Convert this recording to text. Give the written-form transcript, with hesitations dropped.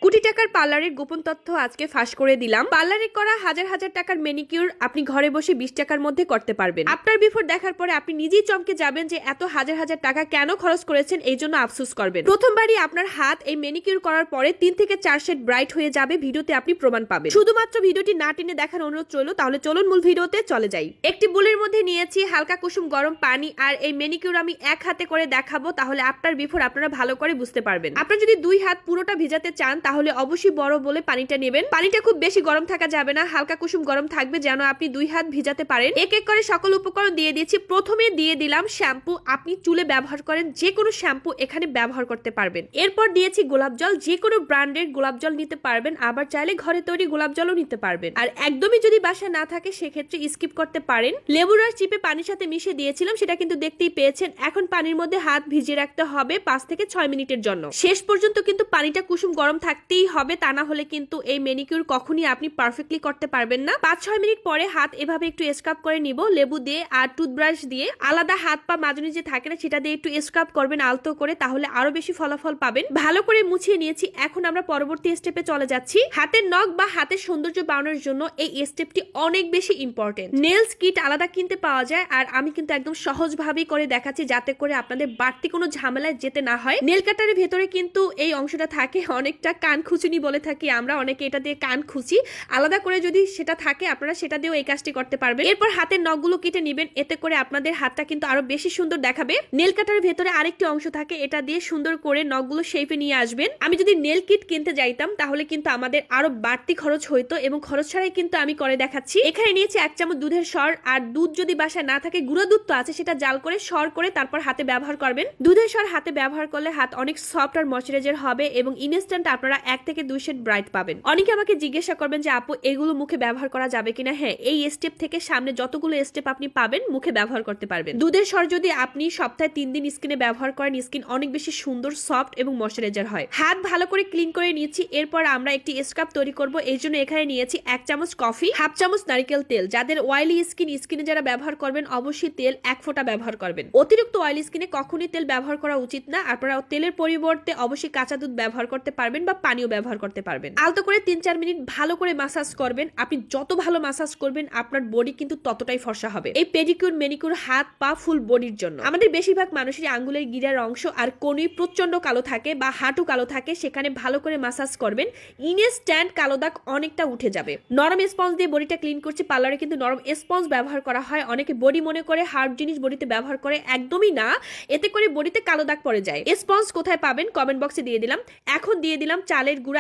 কোটি টাকার পার্লারের গোপন তথ্য আজকে ফাঁস করে দিলাম। পার্লারে করা হাজার হাজার টাকার ম্যানিকিউর আপনি ঘরে বসে 20 টাকার মধ্যে করতে পারবেন। আপনার বিফোর দেখার পরে আপনি নিজেই চমকে যাবেন যে এত হাজার হাজার টাকা কেন খরচ করেছেন, এই জন্য আফসোস করবেন। প্রথমবারই আপনার হাত এই ম্যানিকিউর করার পরে 3 থেকে 4 শেড ব্রাইট হয়ে যাবে। ভিডিওতে আপনি প্রমাণ পাবেন। শুধুমাত্র ভিডিওটি না টেনে দেখার অনুরোধ রইল। তাহলে চলুন মূল ভিডিওতে চলে যাই। একটি বুলের মধ্যে নিয়েছি হালকা কুসুম গরম পানি, আর এই ম্যানিকিউর আমি এক হাতে করে দেখাবো, তাহলে আপনার বিফোর আপনারা ভালো করে বুঝতে পারবেন। আপনারা যদি 2 হাত পুরোটা ভিজাতে চান তাহলে অবশ্যই বড় বলে পানিটা নেবেন। পানিটা খুব বেশি গরম থাকা যাবে না, হালকা কুসুম গরম থাকবে যেন আপনি 2 হাত ভিজাতে পারেন। এক এক করে সকল উপকরণ দিয়ে দিয়েছি। প্রথমে দিয়ে দিলাম শ্যাম্পু। আপনি চুলে ব্যবহার করেন যে কোনো শ্যাম্পু এখানে ব্যবহার করতে পারবেন। এরপর দিয়েছি গোলাপ জল, যে কোনো ব্র্যান্ডের গোলাপ জল নিতে পারবেন, আবার চাইলে ঘরে তৈরি গোলাপ জলও নিতে পারবেন। আর একদমই যদি বাসায় না থাকে সেক্ষেত্রে স্কিপ করতে পারেন। লেবুর রস চিপে পানির সাথে মিশিয়ে দিয়েছিলাম, সেটা কিন্তু দেখতেই পেয়েছেন। এখন পানির মধ্যে হাত ভিজিয়ে রাখতে হবে 5 থেকে 6 মিনিটের জন্য। শেষ পর্যন্ত কিন্তু পানিটা কুসুম গরম থাকতেই হবে, তা না হলে কিন্তু এই ম্যানিকিউর কখনই আপনি পারফেক্টলি করতে পারবেন না। 5-6 মিনিট পরে হাত এভাবে একটু স্ক্রাব করে নিব লেবু দিয়ে আর টুথব্রাশ দিয়ে। আলাদা হাত পা মাজনি যে থাকে না সেটা দিয়ে একটু স্ক্রাব করবেন আলতো করে, তাহলে আরো বেশি ফলাফল পাবেন। ভালো করে মুছিয়ে নিয়েছি। এখন আমরা পরবর্তী স্টেপে চলে যাচ্ছি। হাতের নখ বা হাতের সৌন্দর্য বাড়ানোর জন্য এই স্টেপটি অনেক বেশি ইম্পর্টেন্ট। নেলস কিট আলাদা কিনতে পাওয়া যায়, আর আমি কিন্তু একদম সহজভাবেই করে দেখাচ্ছি যাতে করে আপনাদের বাড়তি কোনো ঝামেলায় যেতে না হয়। নেল কাটারের ভেতরে কিন্তু এই অংশটা থাকে অনেকটা কান খুঁচুনি বলে থাকি আমরা, অনেকে এটা দিয়ে কান খুঁচি। আলাদা করে যদি সেটা থাকে আপনারা সেটা দিয়েও এই কাজটি করতে পারবেন। এরপর হাতের নখগুলো কেটে নেবেন, এতে করে আপনাদের হাতটা কিন্তু আরো বেশি সুন্দর দেখাবে। নেল কাটারের ভেতরে আরেকটি অংশ থাকে, এটা দিয়ে সুন্দর করে নখগুলো শেপে নিয়ে আসবেন। আমি যদি নেল কিট কিনতে যাইতাম তাহলে কিন্তু আমাদের আরো বাড়তি খরচ হইতো, এবং খরচ ছাড়াই কিন্তু আমি করে দেখাচ্ছি। এখানে নিয়েছি 1 চামচ দুধের সর, আর দুধ যদি বাসায় না থাকে গুঁড়ো দুধ তো আছে, সেটা জাল করে সর করে তারপর হাতে ব্যবহার করবেন। দুধের সর হাতে ব্যবহার করলে হাত অনেক সফট আর ময়শ্চারাইজার হবে, এবং ইনস্ট্যান্ট আপনারা 1 থেকে 2 শেড ব্রাইট পাবেন। অনেকে আমাকে জিজ্ঞাসা করবেন যে আপু এগুলো মুখে ব্যবহার করা যাবে কিনা। হ্যাঁ, এই স্টেপ থেকে সামনে যতগুলো স্টেপ আপনি পাবেন মুখে ব্যবহার করতে পারবেন। দুধের সর যদি আপনি সপ্তাহে 3 দিন স্কিনে ব্যবহার করেন, স্কিন অনেক বেশি সুন্দর, সফট এবং ময়শ্চারাইজার হয়। হাত ভালো করে ক্লিন করে নিয়েছি। এরপর আমরা একটি স্ক্রাব তৈরি করব। এই জন্য এখানে নিয়েছি 1 চামচ কফি, 1/2 চামচ নারকেল তেল। যাদের অয়েলি স্কিনে যারা ব্যবহার করবেন অবশ্যই তেল 1 ফোঁটা ব্যবহার করবেন। অতিরিক্ত অয়েলি স্কিনে কখনোই তেল ব্যবহার করা উচিত না। আপনারা তেলের পরিবর্তে অবশ্যই কাঁচা দুধ ব্যবহার করতে পারবেন বা পানিও ব্যবহার করতে পারবেন। আলতো করে 3-4 মিনিট ভালো করে মাসাজ করবেন। আপনি যত ভালো মাসাজ করবেন আপনার বডি কিন্তু ততটাই ফর্সা হবে। এই পেডিকিউর ম্যানিকিউর হাত পা ফুল বডির জন্য। আমাদের বেশিরভাগ মানুষেরই আঙ্গুলের গিরার অংশ আর কোনই প্রচন্ড কালো থাকে বা হাঁটু কালো থাকে, সেখানে ভালো করে মাসাজ করবেন। ইনস্ট্যান্ট কালো দাগ অনেকটা উঠে যাবে। নরম স্পঞ্জ দিয়ে বডিটা ক্লিন করছি। পার্লারে কিন্তু নরম স্পঞ্জ ব্যবহার করা হয়। অনেকে বডি মনে করে হার্ড জিনিস বডিতে ব্যবহার করে, একদমই না। এতে করে বডিতে কালো দাগ পড়ে যায়। স্পঞ্জ কোথায় পাবেন কমেন্ট বক্সে দিয়ে দিলাম। এখন দিয়ে দিলাম চালের গুঁড়া